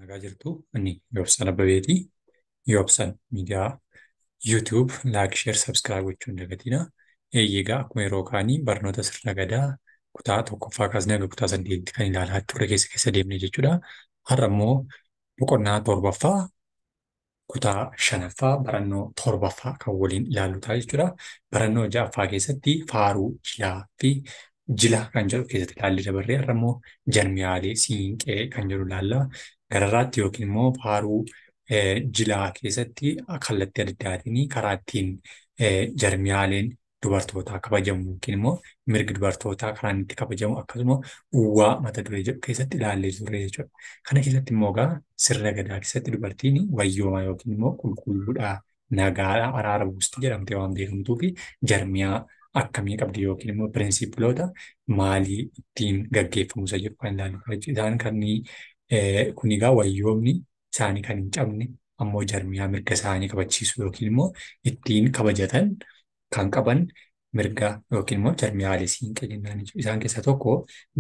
Nagaa jirtu inni Yoobsan Abbabeetii. Yoobsan miidiyaa YouTube laayik sheer sabskiraayib gochuun dagatina. Egaa akkuma yeroo kaanii barnoota sirna gadaa kutaa tokkoffaa kaasnee hanga kutaa saddeetti kan ilaalaa turre keessa deemne jechuudha. Har'a immoo boqonnaa torbaffaa kutaa shanaffaa barannoo torbaffaa kan waliin ilaallu ta'a jechuudha. Barannoo ja'affaa keessatti faaruu jilaa fi jila kan jedhu keessatti ilaallee dabarree har'a immoo jarmiyaalee siinqee kan jedhu ilaalla. Gararraatti yookiin immoo faaruu jilaa keessatti kallattii adda addaatiin karaa ittiin jarmiyaaleen dubartootaa kabajamu yookiin immoo mirgi dubartootaa karaan itti kabajamu akkasuma uwwaa mata duree jedhu keessatti ilaallee turre jechuudha. Kana keessatti immoo egaa sirna gadaa keessatti dubartiin wayyoomaa yookiin immoo qulqulluudhaa nagaadhaa araara buusti jedhamtee waan beekamtuu fi jarmiyaa akkamii qabdi yookiin immoo pirinsippiloota maalii ittiin gaggeeffamu isa jedhu kan ilaallu. Isaan kun egaa wayyoomni isaanii kan hin cabne ammoo jarmiyaa mirga isaanii kabachiisu yookiin immoo ittiin kabajatan kan qaban mirga yookiin immoo jarmiyaalee siinqee jennaan. Isaan keessaa tokko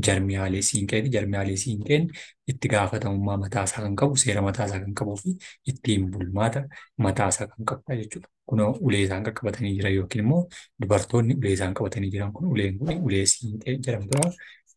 jarmiyaalee siinqeeti. Jarmiyaalee siinqeen itti gaafatamummaa mataasaa kan qabu, seera mataasaa kan qabuu fi ittiin bulmaata mataasaa kan qabudha jechuudha. Kunoo ulee isaan qaqqabatanii jiran yookiin immoo dubartoonni ulee isaan qabatanii jiran kun uleen kun ulee siinqee jedhamudha.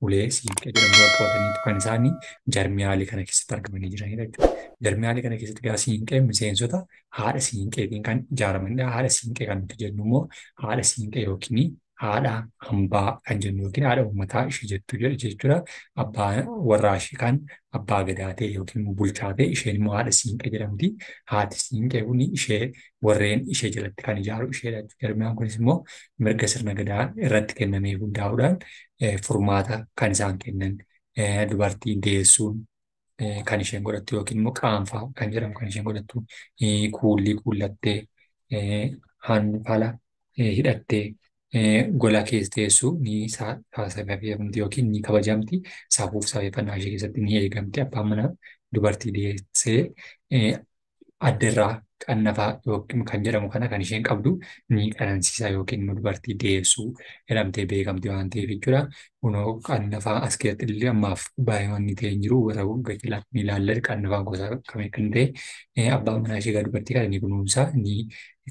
Ulee siinqee jedhamu qabatanii kan isaanii jarmiyaalee kana keessatti argamanii jiranidha jechuudha. Jarmiyaalee kana keessatti egaa siinqeen miseensota haadha siinqeetiin kan ijaaramanidha. Haadha siinqee kan nuti jennu immoo haadha siinqee yookiin haadha hambaa kan jennu yookiin haadha uummataa ishee jettu jechuudha. Abbaa warraa ishee kan abbaa gadaa ta'e yookiin bulchaa ta'e isheen immoo haadha siinqee jedhamti. Haati siinqee kun ishee warreen ishee jalatti kan ijaaru isheedha. Jarmiyaan kunis immoo mirga sirna gadaa irratti kennamee hundaa'uudhaan furmaata kan isaan kennan dubartiin deessuun kan isheen godhattu yookiin immoo qaanfaa kan jedhamu kan isheen godhattu kuulii kuullattee hanfala hidhattee gola keessa teessu ni saafeffamti yookiin ni kabajamti. Saafuuf saafeffannaa ishee keessatti ni eegamti. Abbaan manaa dubartii deessee addarraa qannafaa yookiin kan jedhamu kana kan isheen qabdu ni qanansiisa yookiin immoo dubartii deessuu jedhamtee beekamti waan ta'eef jechuudha. Kunoo qannafaa as keessatti illee ammaaf baay'inaan ta'ee jiru warra gajjalaatti ni ilaalla qannafaa gosa kamii kan ta'e abbaan manaa ishee dubartii kana ni kunuunsa ni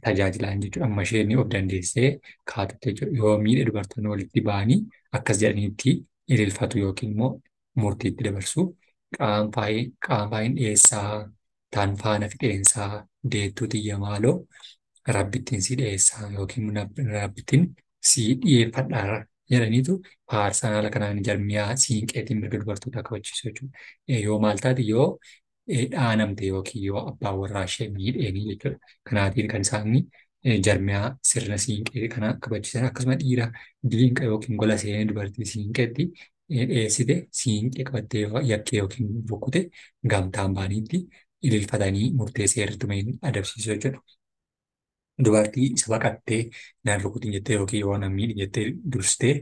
tajaajilaa jechuudha. Amma isheen ni of dandeessee kaatutte jechuudha. Yoo miidhe dubartoonni walitti ba'anii akkas jedhaniitti ililfatu yookiin immoo murtiitti dabarsu. Qaanfaayin dhiyeessaa taan faana fixeensaa deettuu xiyya maaloo rabbittiin si dhiyeessaa yookiin rabbittiin si dhiyeeffadhaa jedhaniitu faarsaan haala kanaan jarmiyaa siinqeetiin mirga dubartootaa kabachiisu jechuudha. Yoo maal taate yoo dhaanamte yookiin yoo abbaan warraa ishee miidheenii jechuudha. Kanaatiin kan isaan jarmiyaa sirna siinqee kana kabachiisan akkasuma dhiira diinqa yookiin gola seenee dubartii siinqeetti dhiyeessite siinqee qabattee yakkee yookiin rukkute gamtaan baaniitti ililfatanii murtee seerritumeen adabsiisu jechuudha. Dubartii isa baqattee naan rukutiin jettee yookiin yoo nan miidhi jettee durstee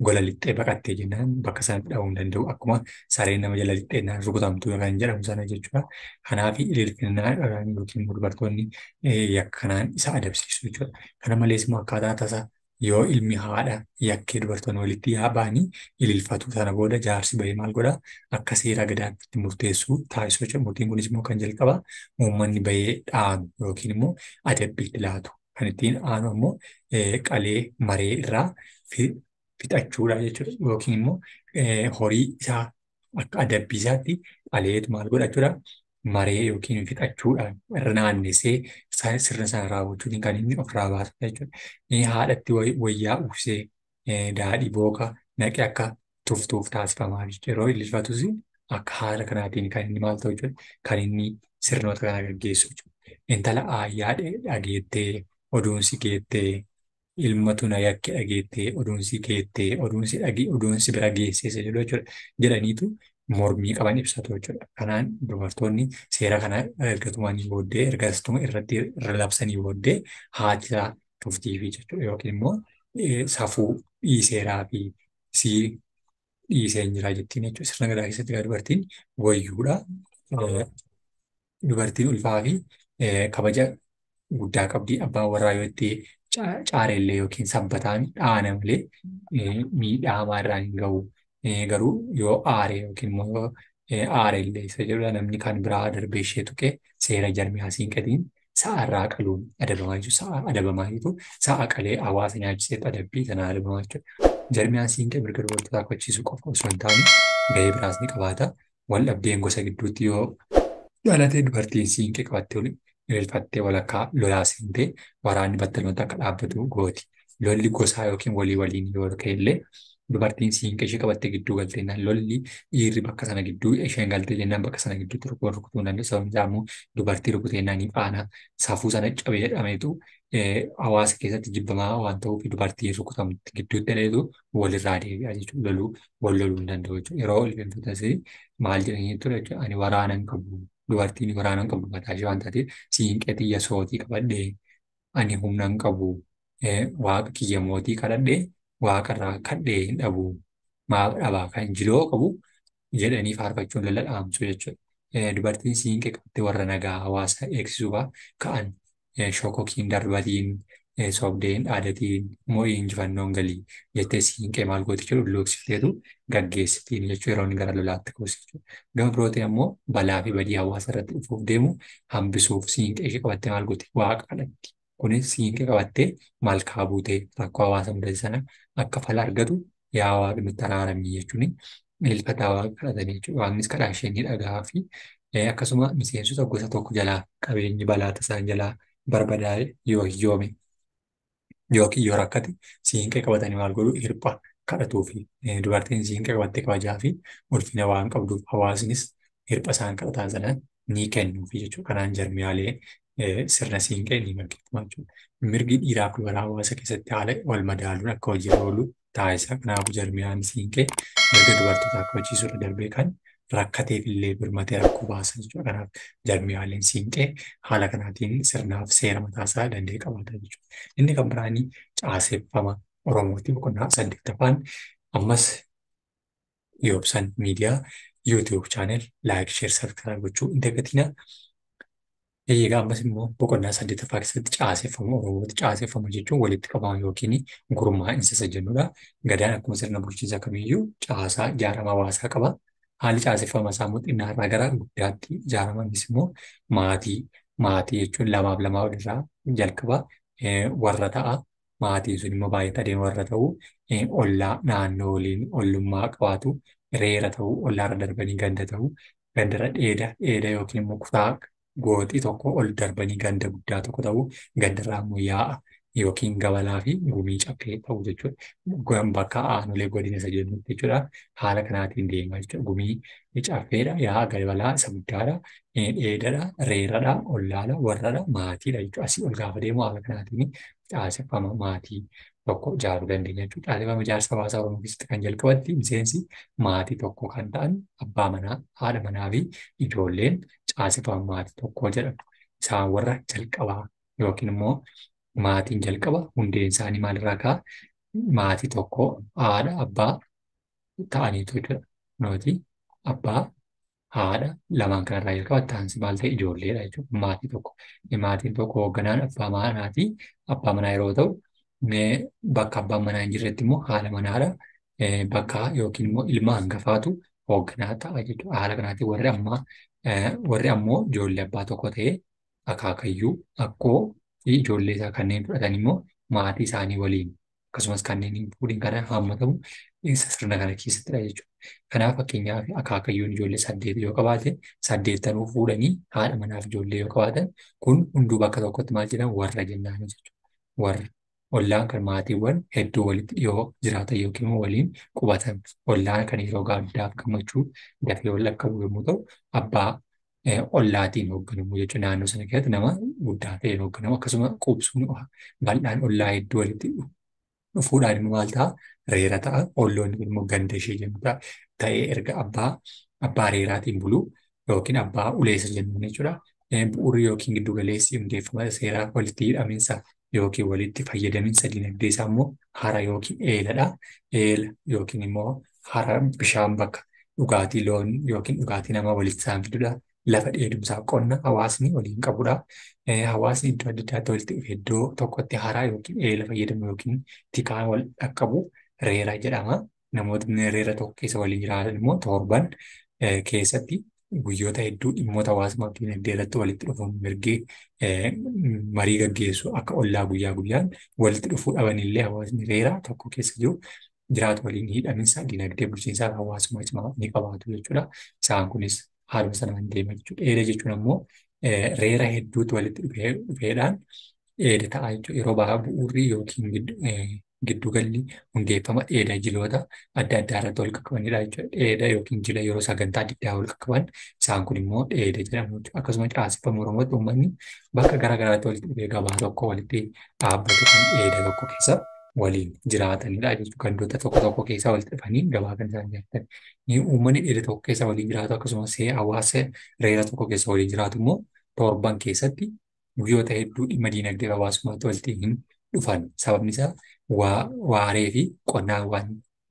gola lixxee baqattee jennaan bakka sanatti dha'uu hin danda'u. Akkuma sareen nama jala lixxee naan rukutamtu kan jedhamu sana jechuudha. Kanaaf ililfannaa yookiin dubartoonni yakka kanaan isa adabsiisu jechuudha. Kana malees immoo akkaataa tasa yoo ilmi haadha yakkee dubartoonni walitti yaabanii ililfatu sana booda jaarsi bahee maal godhaa akka seera gadaatti murteessuu taasisu jechuudha. Murtiin kunis immoo kan jalqabaa uummanni bahee dhaanu yookiin immoo adabbiitti laatu. Kan ittiin aanu immoo qalee maree irraa fixachuudha jechuudha. Yookiin immoo horii isaa akka adabbii isaatti qaleetu maal godhachuudha maree yookiin fixachuudhaan irra naannessee sirna sana raawwachuutiin kan inni ofirraa baasu jechuudha. Haadhatti wayyaa uwwisee daadhii booka naqee akka tuftuuf taasifamaa jechuudha. Yeroo ililfatus akka haala kanaatiin kan inni maal ta'u jechuudha. Kan inni sirnoota kana gaggeessu jechuudha. Intala aayyaa dhageettee oduunsi geettee ilmatu na yakke dhageettee oduunsi geettee oduunsi bira geessee jechuudha. Jedhaniitu mormii qaban ibsatu jechuudha. Kanaan dubartoonni seera kana ergatumanii booddee ergasituma irratti irra labsanii booddee haatisaa tuftiifi jechuudha. Yookiin immoo safuu dhiiseeraa fi sii dhiiseen jira jettiin jechuudha. Sirna gadaa keessatti dubartiin wayyuudha. Dubartiin ulfaa fi kabaja guddaa qabdi. Abbaan warraa yoo itti caarellee yookiin sabbataan dhaana malee miidhaa hamaa irraan hin gahu. Garuu yoo aare yookiin immoo aarellee isa jedhudha namni kan biraa darbee ishee tuqee seera jarmiyaa siinqeetiin sa'a irraa qaluun adabamaa jechuudha. Sa'a adabamaa jechuun sa'a qalee hawaasa nyaachisee adabbii sana adabamaa jechuudha. Jarmiyaan siinqee mirga dubartootaa kabachiisuu qofa osoo hin taane gahee biraas ni qabaata. Wal dhabdeen gosa gidduutti yoo dhalatee dubartiin siinqee qabattee ilaalfattee walakkaa lolaa seentee waraanni battalumatti akka dhaabbatu gooti. Lolli gosaa yookiin walii waliin yoo ka'e illee dubartiin siinqee ishee qabattee gidduu galteenaan lolli dhiirri bakka sana gidduu isheen galtee jennaan bakka sana gidduutti rukutuu hin danda'u. Sababni isaa immoo dubartii rukuteenaan hin faana safuu sana cabee jedhameetu hawaasa keessatti jibbamaa waan ta'uuf dubartii rukutamtu gidduutti dheetu walirraa deebi'a jechuudha. Wal loluu hin danda'u jechuudha. Yeroo ilaaltotas maal jedhanii ture jechuudha. Ani waraana hin qabu. Dubartiin waraana hin qabu mataa ishee waan taateef siinqee xiyya sootii qabadhee ani humna hin qabu. Waaqa kiyya mootii kadhadhee waaqarraa kadhee hin dhabu. Maaf dhabaa kan jiloo qabu jedhanii faarfachuun lalla'aamsu jechuudha. Dubartiin siinqee qabattee warra nagaa hawaasa eegsisuuf ka'an shokokiin darbatiin sobdeen dhaadatiin moo'ii injifannoon galii jettee siinqee maal gooti jedhu looksifteetu gaggeessitiin jechuudha yeroo inni gara lolaatti kuusi jechuudha. Gama birootiin ammoo balaa fi badii hawaasa irratti dhufuuf deemu hambisuuf siinqee ishee qabattee maal gooti waaqa kadhatti. Kunis siinqee qabattee malkaa buutee rakkoo hawaasa mudate sana akka fala argatu yaa waaqni nutti araaramii jechuun ilfataa waaqa kadhatanii jechuudha. Waaqnis kadhaa ishee ni dhagahaa fi akkasuma miseensota gosa tokko jalaa qabeenyi balaa tasaan jalaa barbadaa'e yoo hiyyoome yookiin yoo rakkate siinqee qabatanii maal godhu hirpha kadhatuu fi dubartiin siinqee qabattee kabajaa fi ulfina waan qabduuf hawaasnis hirpha isaan kadhatan sana ni kennuufi jechuudha. Kanaan jarmiyaalee sirna siinqee ni gaggeeffama jechuudha. Mirgi dhiiraa fi dubaraa hawaasa keessatti haala wal madaaluun akka hojiirra oolu taasisa. Kanaafuu jarmiyaan siinqee mirga dubartootaa kabachiisuu irra darbee kan rakkateef illee birmatee rakkoo baasa jechuudha. Kanaaf jarmiyaaleen siinqee haala kanaatiin sirnaaf seera mataasaa danda'e qabaata jechuudha. Inni kan biraanii caaseffama Oromooti boqonnaa 8ffaan ammas Yoobsan miidiyaa YouTube chaanel laayik sheer sabskiraayib gochuu hin dagatinaa. Eeyyega ammas immoo boqonnaa 8ffaa keessatti caaseffama Oromooti. Caaseffama jechuun walitti qabama yookiin gurmaa'insa isa jennudha. Gadaan akkuma sirna bulchiinsa kamiiyyuu caasaa ijaarama hawaasaa qaba. Haalli caaseffama isaa immoo xinnaa irraa gara guddaatti ijaaramanis immoo maatii. Maatii jechuun lamaaf lamaa olirraa jalqaba warra ta'a. Maatiin sun immoo baay'ee adeema warra ta'u ollaa naannoo waliin ollummaa qabaatu reera ta'u ollaarra darbanii ganda ta'u gandarra dheeda yookiin immoo kutaa gooxii tokko ol darbanii ganda guddaa tokko ta'u gandarraa immoo yaa'a yookiin gabalaa fi gumii caffee ta'u jechuudha. Bakka aanolee godina isa jennutti jechuudha. Haala kanaatiin deemaa jechuudha. Gumii caffeedha, yaa'a gabalaa isa guddaadha, dheedadha, reeradha, ollaadha, warradha, maatiidha jechuudha. Asii ol gaafa deemu haala kanaatiin caaseffama maatii tokko ijaaruu dandeenya jechuudha. Caaseffama ijaarsa hawaasaa Oromoo keessatti kan jalqabatti miseensi maatii tokko kan ta'an abbaa manaa, haadha manaa fi ijoolleen caaseffama maatii tokko jedhamu. Isaan warra jalqabaa yookiin immoo maatiin jalqaba hundeen isaanii maalirraa ka'a? Maatii tokko haadha abbaa ta'aniitu jechuudha. Nooti abbaa haadha lamaan kanarraa jalqaba taansi maal ta'e ijoolleedha jechuudha. Maatii tokko. Maatiin tokko hoogganaan abbaa manaatii. Abbaa manaa yeroo ta'u bakka abbaan manaa hin jirretti immoo haadha manaadha. Bakka yookiin immoo ilma hangafaatu hoogganaa ta'a jechuudha. Haala kanaatiin warri ammoo ijoollee abbaa tokko ta'ee akaakayyuu akkoo fi ijoollee isaa kanneen fudhatan immoo maatii isaanii waliin akkasumas kanneen fuudhin kana hammatamu sirna kana keessattidha jechuudha. Kanaaf fakkeenyaaf akaakayyuun ijoollee 8 yoo qabaate 8 fuudhanii haadha manaaf ijoollee yoo qabaatan kun hunduu bakka tokkotti maal jedhama warra jennaan jechuudha. Warra ollaan kan maatiiwwan hedduu walitti dhiyoo jiraatan yookiin immoo waliin qubatan ollaan kan yeroo gaaddaaf gammachuu dafee wal qabu yommuu ta'u abbaa ollaatiin hoogganamu jechuudha. Naannoo sana keessatti nama guddaa ta'een hoogganamu akkasuma qubsuun bal'aan ollaa hedduu walitti dhufuudhaan immoo maal ta'a? Reera ta'a. Olloonni kun immoo ganda ishee jennu ta'a. Ta'ee erga abbaa reeraatiin buluu yookiin abbaa uleessa jennuun jechuudha. Bu'uurri yookiin giddu galeessi hundeeffama seeraa walitti hidhaminsa yookiin walitti fayyadaminsa dinagdee isaa immoo hara yookiin eeladha. Eela yookiin immoo hara bishaan bakka dhugaatii loon yookiin dhugaatii namaa walitti isaan fidudha. Lafa dheedumsaa qonna hawaasni waliin qabudha. Hawaasni iddoo adda addaatti walitti dhufe iddoo tokkotti haraa yookiin eela fayyadamu yookiin tikaa wal dhaqqabu reera jedhama. Namootni reera tokko keessa waliin jiraatan immoo torban keessatti guyyoota hedduu dhimmoota hawaasummaa fi dinagdee irratti walitti dhufuun mirgi marii gaggeessu akka ollaa guyyaa guyyaan walitti dhufuu dhabanillee hawaasni reera tokko keessa jiru jiraatu waliin hidhaminsa dinagdee bulchiinsaa fi hawaasummaa cimaa ni qabaatu jechuudha. Isaan kunis haaluma sanaan deema jechuudha. Dheeda jechuun ammoo reera hedduutu walitti dhufeedhaan dheeda ta'a jechuudha. Yeroo baay'ee bu'uurri yookiin giddugalli hundeeffama dheeda jiloota adda addaa irratti wal qaqqabanidha jechuudha. Dheeda yookiin jila yeroo sagantaa adda addaa wal qaqqaban isaan kun immoo dheeda jedhamu jechuudha. Akkasuma caaseffama Oromootti uummanni bakka garaa garaatti walitti dhufee gabaa tokko walitti dhaabbatu kan dheeda tokko keessa waliin jiraatanidha jechuudha. Gandoota tokko tokko keessa walitti dhufanii gabaa kan isaan jiraatan. Uummanni dheeda tokko keessa waliin jiraatu akkasumas hawaasa reera tokko keessa waliin jiraatu immoo torban keessatti guyyoota hedduu dhimma diinagdee hawaasummaatti walitti hin dhufan. Sababni isaa waaree fi qonnaan waan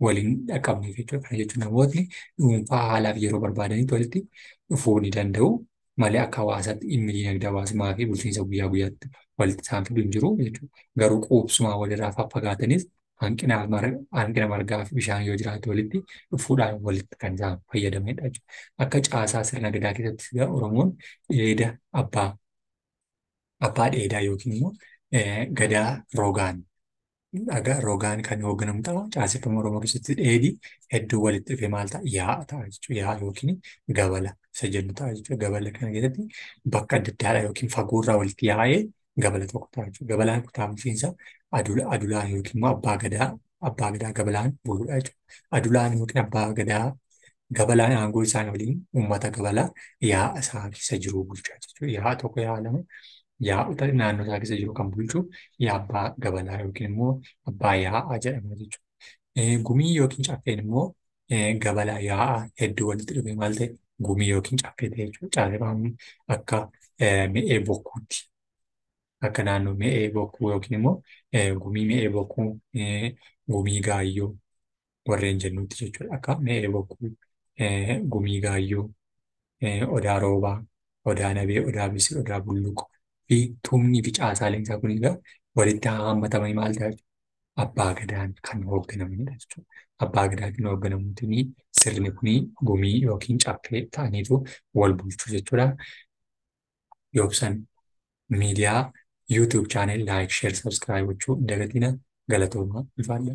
waliin dhaqqabneef jechuudha. Kana jechuun namootni dhuunfaa haalaa fi yeroo barbaadanitti walitti dhufuu ni danda'u. Malee akka hawaasaatti dhimmi diinagdee hawaasummaa fi bulchiinsa guyyaa guyyaatti walitti isaan fidu hin jiru jechuudha. Garuu quubsumaa walirraa faffagaatanis hanqina margaa fi bishaan yoo jiraate walitti dhufuudhaan walitti kan isaan fayyadamanidha jechuudha. Akka caasaa sirna gadaa keessatti Oromoon dheeda abbaa dheedaa yookiin immoo gadaa rogaan rogaan kan hoogganamu ta'a. Caaseffama Oromoo keessatti dheedii hedduu walitti dhufee maal ta'a? Yaa'a ta'a jechuudha. Yaa'a yookiin gabala isa jennu ta'a jechuudha. Gabala kana keessatti bakka adda addaadhaa yookiin fagoorraa walitti yaa'ee gabala tokko ta'a jechuudha. Gabalaan kutaa bulchiinsa adulaan yookiin immoo abbaa gadaa gabalaan buluudha jechuudha. Adulaan yookiin abbaa gadaa gabalaan aangoo isaan waliin uummata gabalaa yaa'a isaa keessa jiru bulchaa jechuudha. Yaa'a tokko yaa'a lama yaa'ota naannoo isaa keessa jiru kan bulchu abbaa gabalaa yookiin immoo abbaa yaa'aa jedhama jechuudha. Gumii yookiin caffeen immoo gabalaa yaa'aa hedduu walitti dhufee maal ta'e gumii yookiin caffee ta'e jechuudha. Caaseffamni akka mi'ee bokkuutti. Akka naannoo mi'ee bokkuu yookiin immoo gumii mi'ee bokkuu gumii gaayyoo warreen jennuutti jechuudha. Akka mi'ee bokkuu gumii gaayyoo odaa roobaa odaa nabee odaa bisii odaa bulluqoo fi tumnii fi caasaaleen isaa kun egaa walitti haammatamanii maal ta'a abbaa gadaan kan hoogganamanidha jechuudha. Abbaa gadaatiin hoogganamuutiin sirni kunii gumii yookiin caffee ta'aniitu wal bulchu jechuudha. Yoobsan miidiyaa YouTube channel like share subscribe gochuu hin dagatina galatoomaa ulfaadha.